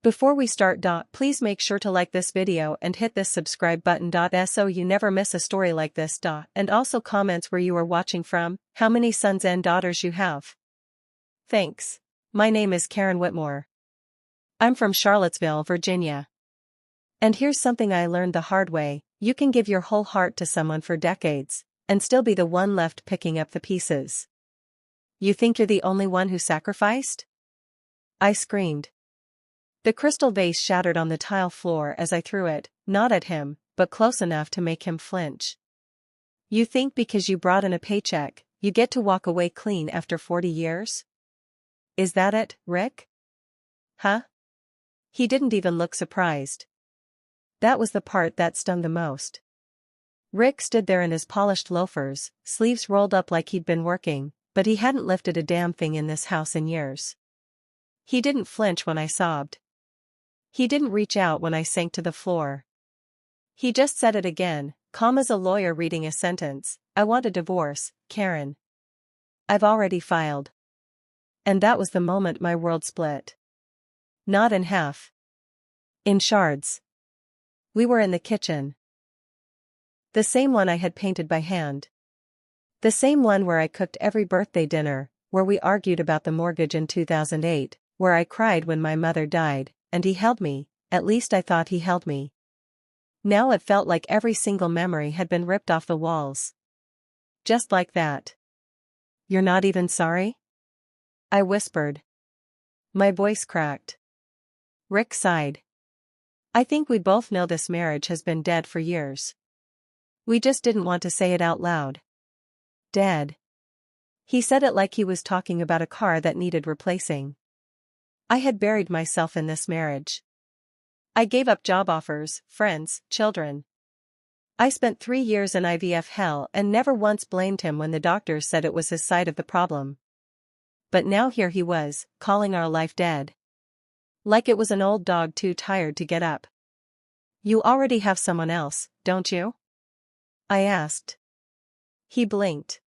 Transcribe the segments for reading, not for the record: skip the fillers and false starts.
Before we start, please make sure to like this video and hit this subscribe button, so you never miss a story like this. And also comments where you are watching from, how many sons and daughters you have. Thanks. My name is Karen Whitmore. I'm from Charlottesville, Virginia. And here's something I learned the hard way: you can give your whole heart to someone for decades, and still be the one left picking up the pieces. You think you're the only one who sacrificed? I screamed. The crystal vase shattered on the tile floor as I threw it, not at him, but close enough to make him flinch. You think because you brought in a paycheck, you get to walk away clean after 40 years? Is that it, Rick? Huh? He didn't even look surprised. That was the part that stung the most. Rick stood there in his polished loafers, sleeves rolled up like he'd been working, but he hadn't lifted a damn thing in this house in years. He didn't flinch when I sobbed. He didn't reach out when I sank to the floor. He just said it again, calm as a lawyer reading a sentence. I want a divorce, Karen. I've already filed. And that was the moment my world split. Not in half. In shards. We were in the kitchen. The same one I had painted by hand. The same one where I cooked every birthday dinner, where we argued about the mortgage in 2008, where I cried when my mother died, and he held me, at least I thought he held me. Now it felt like every single memory had been ripped off the walls. Just like that. You're not even sorry? I whispered. My voice cracked. Rick sighed. I think we both know this marriage has been dead for years. We just didn't want to say it out loud. Dead. He said it like he was talking about a car that needed replacing. I had buried myself in this marriage. I gave up job offers, friends, children. I spent 3 years in IVF hell and never once blamed him when the doctors said it was his side of the problem. But now here he was, calling our life dead. Like it was an old dog too tired to get up. You already have someone else, don't you? I asked. He blinked.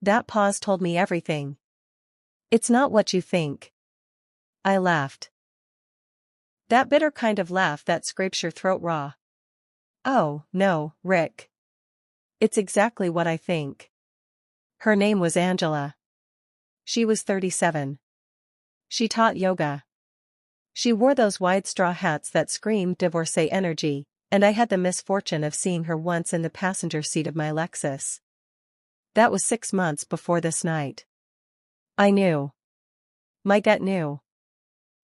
That pause told me everything. It's not what you think. I laughed. That bitter kind of laugh that scrapes your throat raw. Oh, no, Rick. It's exactly what I think. Her name was Angela. She was 37. She taught yoga. She wore those wide straw hats that screamed divorcee energy, and I had the misfortune of seeing her once in the passenger seat of my Lexus. That was 6 months before this night. I knew. My gut knew.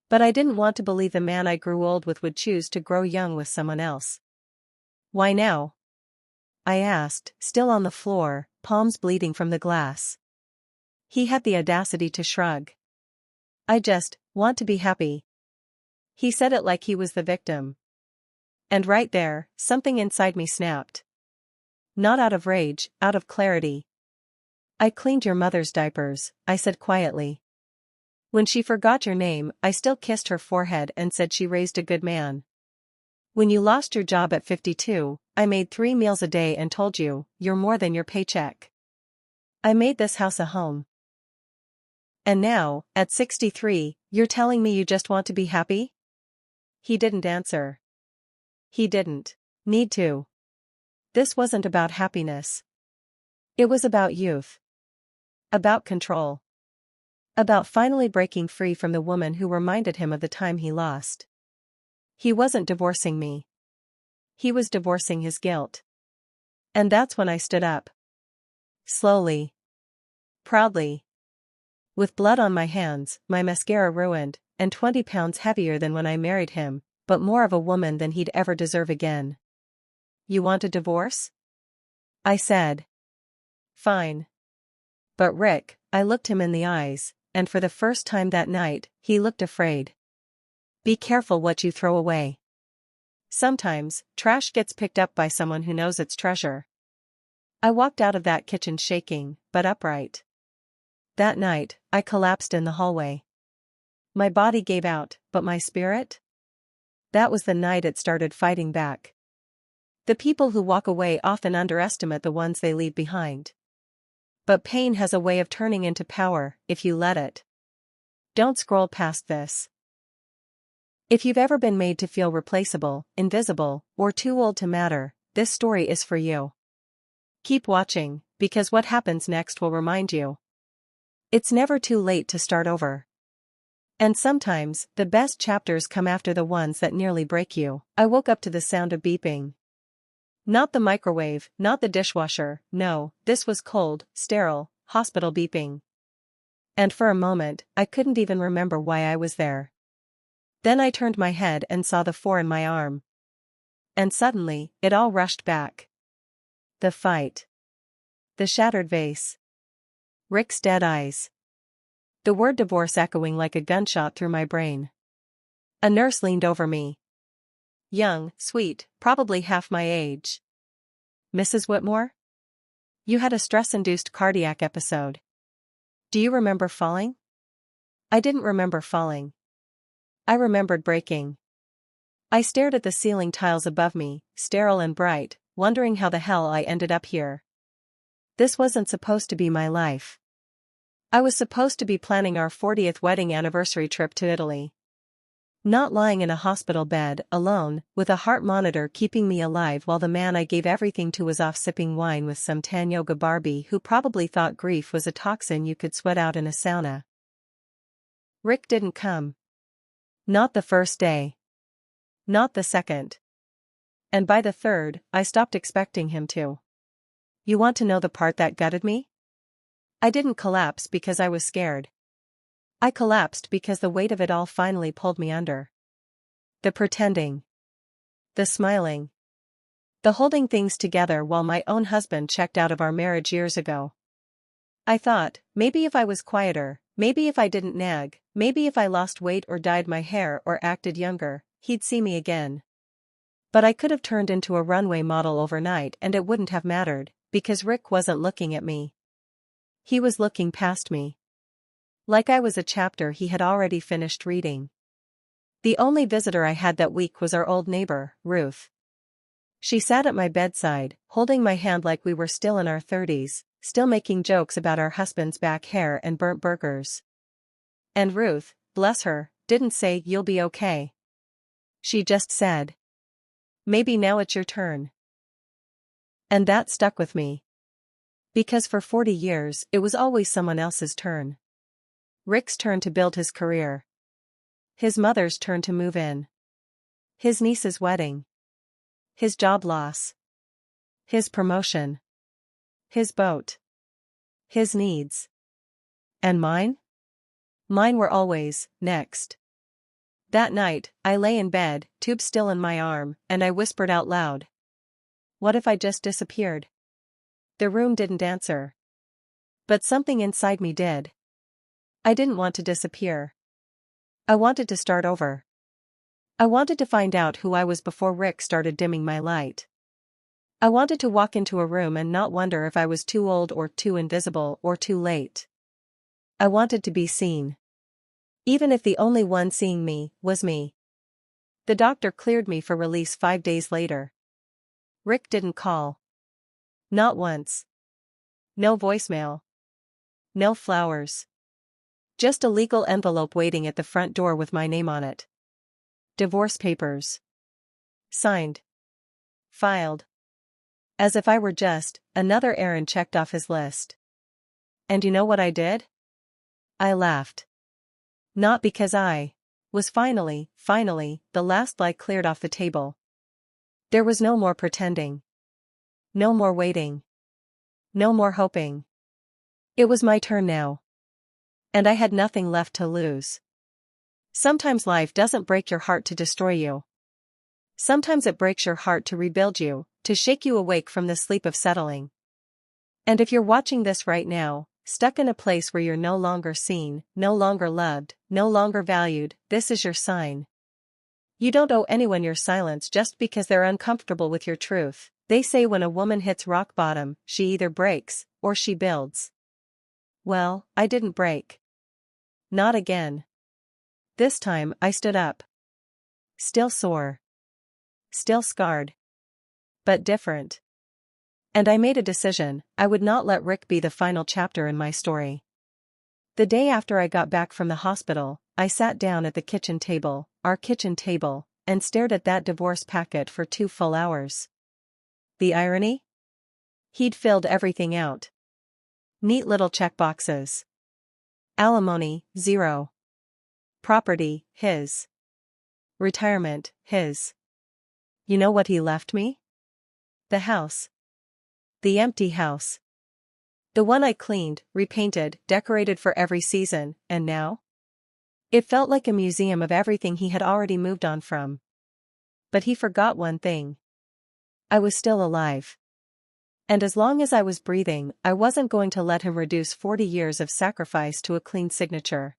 But I didn't want to believe the man I grew old with would choose to grow young with someone else. Why now? I asked, still on the floor, palms bleeding from the glass. He had the audacity to shrug. I just want to be happy. He said it like he was the victim. And right there, something inside me snapped. Not out of rage, out of clarity. I cleaned your mother's diapers, I said quietly. When she forgot your name, I still kissed her forehead and said she raised a good man. When you lost your job at 52, I made 3 meals a day and told you, you're more than your paycheck. I made this house a home. And now, at 63, you're telling me you just want to be happy? He didn't answer. He didn't need to. This wasn't about happiness. It was about youth. About control. About finally breaking free from the woman who reminded him of the time he lost. He wasn't divorcing me. He was divorcing his guilt. And that's when I stood up. Slowly. Proudly. With blood on my hands, my mascara ruined, and 20 pounds heavier than when I married him, but more of a woman than he'd ever deserve again. You want a divorce? I said. Fine. But Rick, I looked him in the eyes, and for the first time that night, he looked afraid. Be careful what you throw away. Sometimes, trash gets picked up by someone who knows it's treasure. I walked out of that kitchen shaking, but upright. That night, I collapsed in the hallway. My body gave out, but my spirit? That was the night it started fighting back. The people who walk away often underestimate the ones they leave behind. But pain has a way of turning into power, if you let it. Don't scroll past this. If you've ever been made to feel replaceable, invisible, or too old to matter, this story is for you. Keep watching, because what happens next will remind you. It's never too late to start over. And sometimes, the best chapters come after the ones that nearly break you. I woke up to the sound of beeping. Not the microwave, not the dishwasher, no, this was cold, sterile, hospital beeping. And for a moment, I couldn't even remember why I was there. Then I turned my head and saw the 4 in my arm. And suddenly, it all rushed back. The fight. The shattered vase. Rick's dead eyes. The word divorce echoing like a gunshot through my brain. A nurse leaned over me. Young, sweet, probably half my age. Mrs. Whitmore? You had a stress-induced cardiac episode. Do you remember falling? I didn't remember falling. I remembered breaking. I stared at the ceiling tiles above me, sterile and bright, wondering how the hell I ended up here. This wasn't supposed to be my life. I was supposed to be planning our 40th wedding anniversary trip to Italy. Not lying in a hospital bed, alone, with a heart monitor keeping me alive while the man I gave everything to was off sipping wine with some tan yoga Barbie who probably thought grief was a toxin you could sweat out in a sauna. Rick didn't come. Not the first day. Not the second. And by the third, I stopped expecting him to. You want to know the part that gutted me? I didn't collapse because I was scared. I collapsed because the weight of it all finally pulled me under. The pretending. The smiling. The holding things together while my own husband checked out of our marriage years ago. I thought, maybe if I was quieter, maybe if I didn't nag, maybe if I lost weight or dyed my hair or acted younger, he'd see me again. But I could have turned into a runway model overnight and it wouldn't have mattered, because Rick wasn't looking at me. He was looking past me. Like I was a chapter he had already finished reading. The only visitor I had that week was our old neighbor, Ruth. She sat at my bedside, holding my hand like we were still in our 30s, still making jokes about our husband's back hair and burnt burgers. And Ruth, bless her, didn't say you'll be okay. She just said, maybe now it's your turn. And that stuck with me. Because for 40 years, it was always someone else's turn. Rick's turn to build his career. His mother's turn to move in. His niece's wedding. His job loss. His promotion. His boat. His needs. And mine? Mine were always, next. That night, I lay in bed, tube still in my arm, and I whispered out loud. What if I just disappeared? The room didn't answer. But something inside me did. I didn't want to disappear. I wanted to start over. I wanted to find out who I was before Rick started dimming my light. I wanted to walk into a room and not wonder if I was too old or too invisible or too late. I wanted to be seen. Even if the only one seeing me was me. The doctor cleared me for release 5 days later. Rick didn't call. Not once. No voicemail. No flowers. Just a legal envelope waiting at the front door with my name on it. Divorce papers. Signed. Filed. As if I were just another errand checked off his list. And you know what I did? I laughed. Not because I was finally, the last lie cleared off the table. There was no more pretending. No more waiting. No more hoping. It was my turn now. And I had nothing left to lose. Sometimes life doesn't break your heart to destroy you. Sometimes it breaks your heart to rebuild you, to shake you awake from the sleep of settling. And if you're watching this right now, stuck in a place where you're no longer seen, no longer loved, no longer valued, this is your sign. You don't owe anyone your silence just because they're uncomfortable with your truth. They say when a woman hits rock bottom, she either breaks, or she builds. Well, I didn't break. Not again. This time, I stood up. Still sore. Still scarred. But different. And I made a decision, I would not let Rick be the final chapter in my story. The day after I got back from the hospital, I sat down at the kitchen table, our kitchen table, and stared at that divorce packet for 2 full hours. The irony? He'd filled everything out. Neat little checkboxes. Alimony, 0. Property, his. Retirement, his. You know what he left me? The house. The empty house. The one I cleaned, repainted, decorated for every season, and now? It felt like a museum of everything he had already moved on from. But he forgot one thing. I was still alive. And as long as I was breathing, I wasn't going to let him reduce 40 years of sacrifice to a clean signature.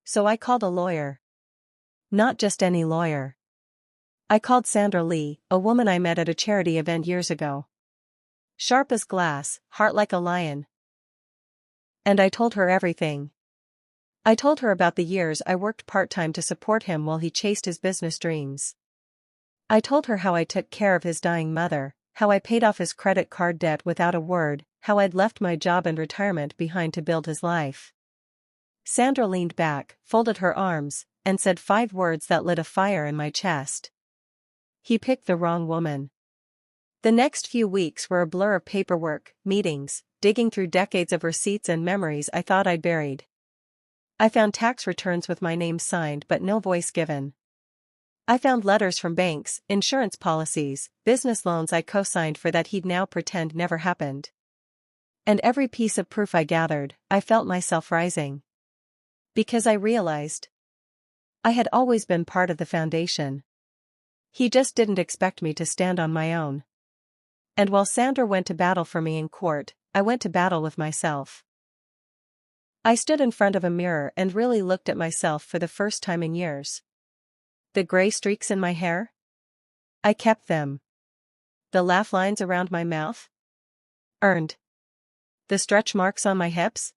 So I called a lawyer. Not just any lawyer. I called Sandra Lee, a woman I met at a charity event years ago. Sharp as glass, heart like a lion. And I told her everything. I told her about the years I worked part-time to support him while he chased his business dreams. I told her how I took care of his dying mother, how I paid off his credit card debt without a word, how I'd left my job and retirement behind to build his life. Sandra leaned back, folded her arms, and said 5 words that lit a fire in my chest. He picked the wrong woman. The next few weeks were a blur of paperwork, meetings, digging through decades of receipts and memories I thought I'd buried. I found tax returns with my name signed but no voice given. I found letters from banks, insurance policies, business loans I co-signed for that he'd now pretend never happened. And every piece of proof I gathered, I felt myself rising. Because I realized I had always been part of the foundation. He just didn't expect me to stand on my own. And while Sandra went to battle for me in court, I went to battle with myself. I stood in front of a mirror and really looked at myself for the first time in years. The gray streaks in my hair? I kept them. The laugh lines around my mouth? Earned. The stretch marks on my hips?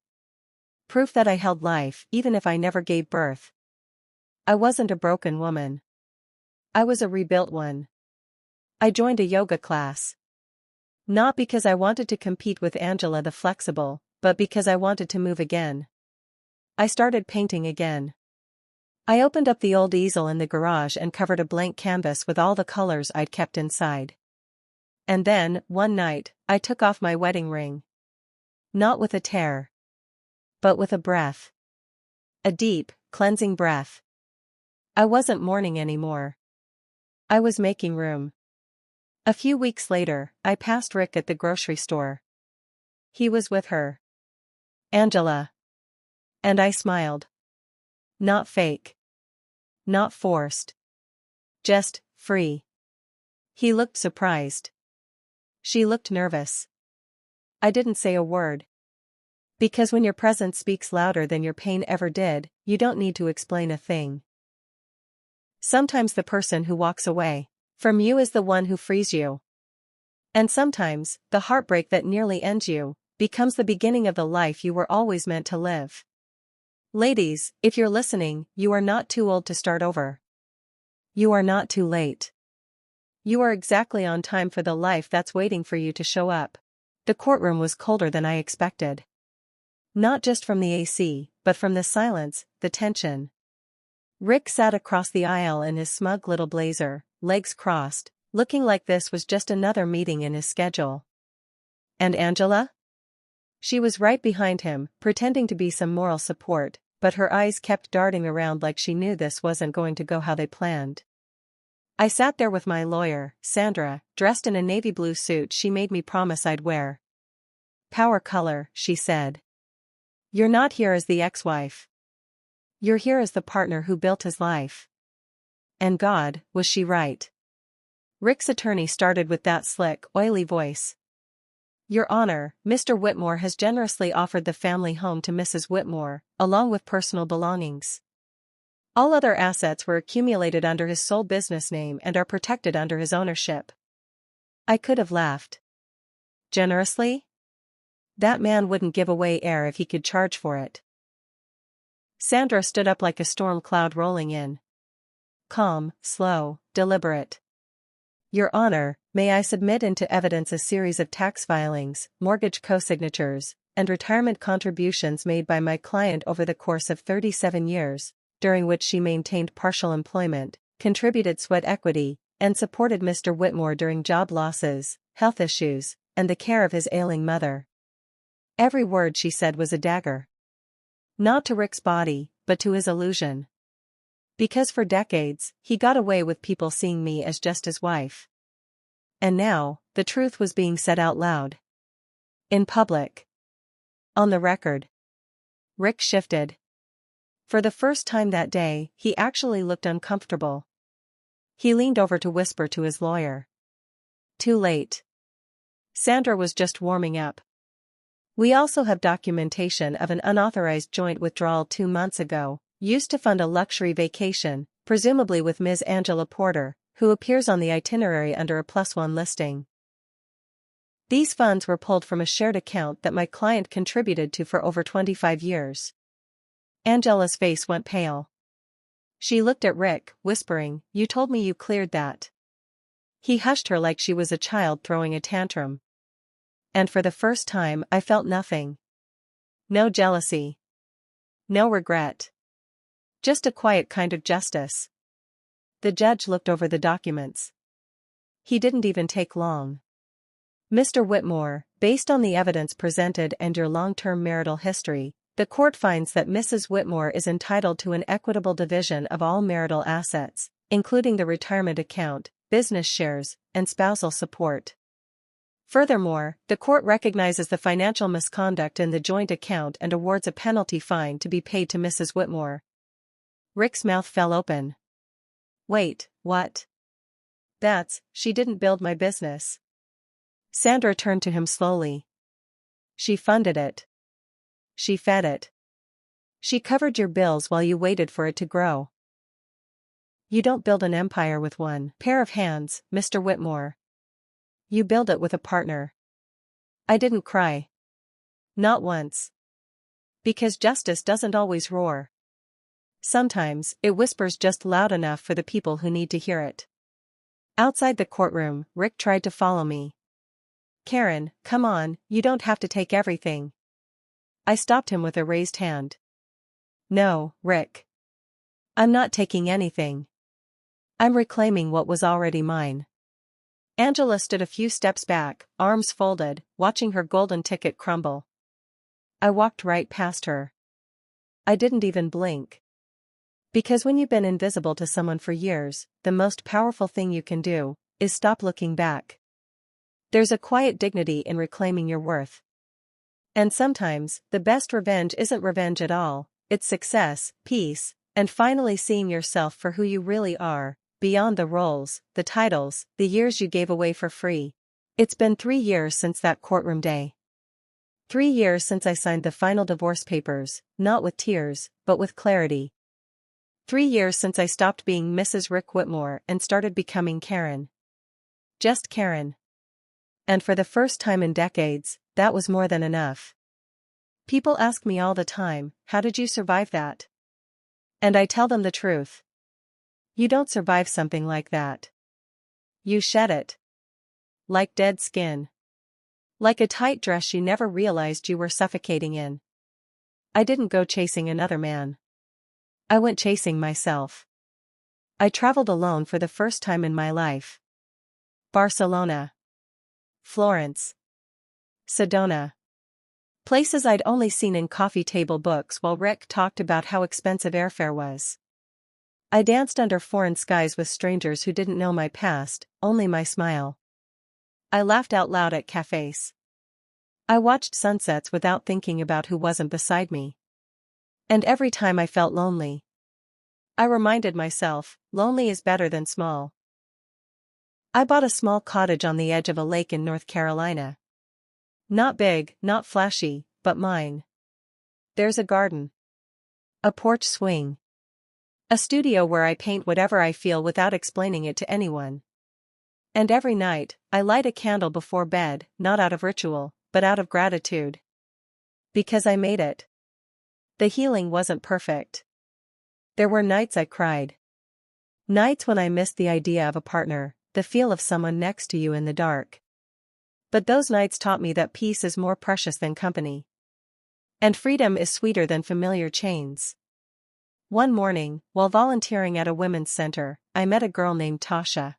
Proof that I held life even if I never gave birth. I wasn't a broken woman. I was a rebuilt one. I joined a yoga class. Not because I wanted to compete with Angela the Flexible, but because I wanted to move again. I started painting again. I opened up the old easel in the garage and covered a blank canvas with all the colors I'd kept inside. And then, one night, I took off my wedding ring. Not with a tear. But with a breath. A deep, cleansing breath. I wasn't mourning anymore. I was making room. A few weeks later, I passed Rick at the grocery store. He was with her. Angela. And I smiled. Not fake. Not forced. Just, free. He looked surprised. She looked nervous. I didn't say a word. Because when your presence speaks louder than your pain ever did, you don't need to explain a thing. Sometimes the person who walks away from you is the one who frees you. And sometimes, the heartbreak that nearly ends you becomes the beginning of the life you were always meant to live. Ladies, if you're listening, you are not too old to start over. You are not too late. You are exactly on time for the life that's waiting for you to show up. The courtroom was colder than I expected. Not just from the AC, but from the silence, the tension. Rick sat across the aisle in his smug little blazer, legs crossed, looking like this was just another meeting in his schedule. And Angela? She was right behind him, pretending to be some moral support, but her eyes kept darting around like she knew this wasn't going to go how they planned. I sat there with my lawyer, Sandra, dressed in a navy blue suit she made me promise I'd wear. Power color, she said. You're not here as the ex-wife. You're here as the partner who built his life. And God, was she right. Rick's attorney started with that slick, oily voice. Your Honor, Mr. Whitmore has generously offered the family home to Mrs. Whitmore, along with personal belongings. All other assets were accumulated under his sole business name and are protected under his ownership. I could have laughed. Generously? That man wouldn't give away air if he could charge for it. Sandra stood up like a storm cloud rolling in. Calm, slow, deliberate. Your Honor, may I submit into evidence a series of tax filings, mortgage co-signatures, and retirement contributions made by my client over the course of 37 years, during which she maintained partial employment, contributed sweat equity, and supported Mr. Whitmore during job losses, health issues, and the care of his ailing mother. Every word she said was a dagger. Not to Rick's body, but to his illusion. Because for decades, he got away with people seeing me as just his wife. And now, the truth was being said out loud. In public. On the record. Rick shifted. For the first time that day, he actually looked uncomfortable. He leaned over to whisper to his lawyer. Too late. Sandra was just warming up. We also have documentation of an unauthorized joint withdrawal 2 months ago, used to fund a luxury vacation, presumably with Ms. Angela Porter, who appears on the itinerary under a +1 listing. These funds were pulled from a shared account that my client contributed to for over 25 years. Angela's face went pale. She looked at Rick, whispering, "You told me you cleared that." He hushed her like she was a child throwing a tantrum. And for the first time I felt nothing. No jealousy. No regret. Just a quiet kind of justice. The judge looked over the documents. He didn't even take long. Mr. Whitmore, based on the evidence presented and your long-term marital history, the court finds that Mrs. Whitmore is entitled to an equitable division of all marital assets, including the retirement account, business shares, and spousal support. Furthermore, the court recognizes the financial misconduct in the joint account and awards a penalty fine to be paid to Mrs. Whitmore. Rick's mouth fell open. Wait, what? She didn't build my business. Sandra turned to him slowly. She funded it. She fed it. She covered your bills while you waited for it to grow. You don't build an empire with one pair of hands, Mr. Whitmore. You build it with a partner. I didn't cry. Not once. Because justice doesn't always roar. Sometimes, it whispers just loud enough for the people who need to hear it. Outside the courtroom, Rick tried to follow me. Karen, come on, you don't have to take everything. I stopped him with a raised hand. No, Rick. I'm not taking anything. I'm reclaiming what was already mine. Angela stood a few steps back, arms folded, watching her golden ticket crumble. I walked right past her. I didn't even blink. Because when you've been invisible to someone for years, the most powerful thing you can do is stop looking back. There's a quiet dignity in reclaiming your worth. And sometimes, the best revenge isn't revenge at all, it's success, peace, and finally seeing yourself for who you really are, beyond the roles, the titles, the years you gave away for free. It's been 3 years since that courtroom day. 3 years since I signed the final divorce papers, not with tears, but with clarity. 3 years since I stopped being Mrs. Rick Whitmore and started becoming Karen. Just Karen. And for the first time in decades, that was more than enough. People ask me all the time, how did you survive that? And I tell them the truth. You don't survive something like that. You shed it. Like dead skin. Like a tight dress you never realized you were suffocating in. I didn't go chasing another man. I went chasing myself. I traveled alone for the first time in my life. Barcelona. Florence. Sedona. Places I'd only seen in coffee table books while Rick talked about how expensive airfare was. I danced under foreign skies with strangers who didn't know my past, only my smile. I laughed out loud at cafes. I watched sunsets without thinking about who wasn't beside me. And every time I felt lonely, I reminded myself, lonely is better than small. I bought a small cottage on the edge of a lake in North Carolina. Not big, not flashy, but mine. There's a garden. A porch swing. A studio where I paint whatever I feel without explaining it to anyone. And every night, I light a candle before bed, not out of ritual, but out of gratitude. Because I made it. The healing wasn't perfect. There were nights I cried. Nights when I missed the idea of a partner, the feel of someone next to you in the dark. But those nights taught me that peace is more precious than company. And freedom is sweeter than familiar chains. One morning, while volunteering at a women's center, I met a girl named Tasha.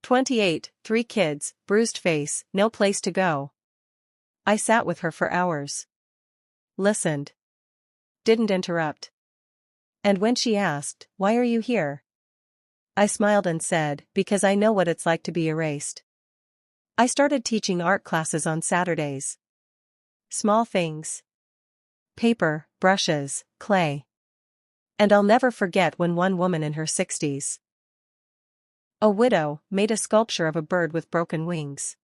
28, 3 kids, bruised face, no place to go. I sat with her for hours. Listened. Didn't interrupt. And when she asked, "Why are you here?" I smiled and said, "Because I know what it's like to be erased." I started teaching art classes on Saturdays. Small things. Paper, brushes, clay. And I'll never forget when one woman in her 60s, a widow, made a sculpture of a bird with broken wings.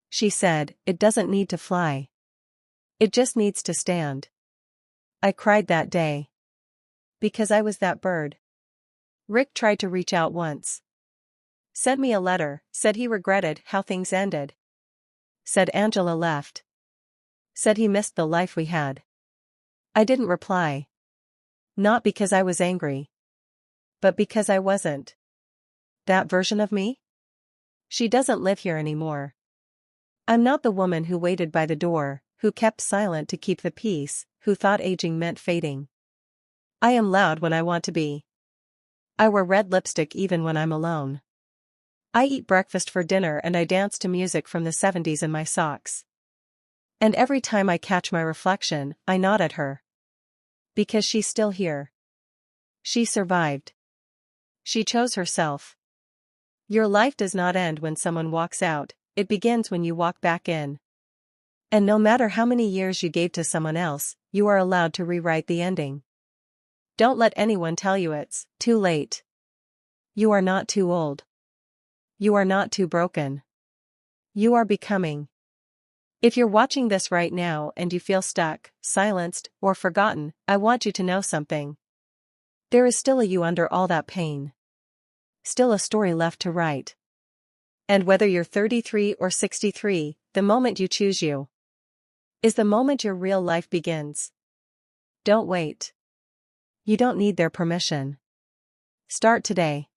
She said, "It doesn't need to fly. It just needs to stand." I cried that day. Because I was that bird. Rick tried to reach out once. Sent me a letter, said he regretted how things ended. Said Angela left. Said he missed the life we had. I didn't reply. Not because I was angry. But because I wasn't that version of me? She doesn't live here anymore. I'm not the woman who waited by the door, who kept silent to keep the peace, who thought aging meant fading. I am loud when I want to be. I wear red lipstick even when I'm alone. I eat breakfast for dinner and I dance to music from the 70s in my socks. And every time I catch my reflection, I nod at her. Because she's still here. She survived. She chose herself. Your life does not end when someone walks out, it begins when you walk back in. And no matter how many years you gave to someone else, you are allowed to rewrite the ending. Don't let anyone tell you it's too late. You are not too old. You are not too broken. You are becoming. If you're watching this right now and you feel stuck, silenced, or forgotten, I want you to know something. There is still a you under all that pain. Still a story left to write. And whether you're 33 or 63, the moment you choose you is the moment your real life begins. Don't wait. You don't need their permission. Start today.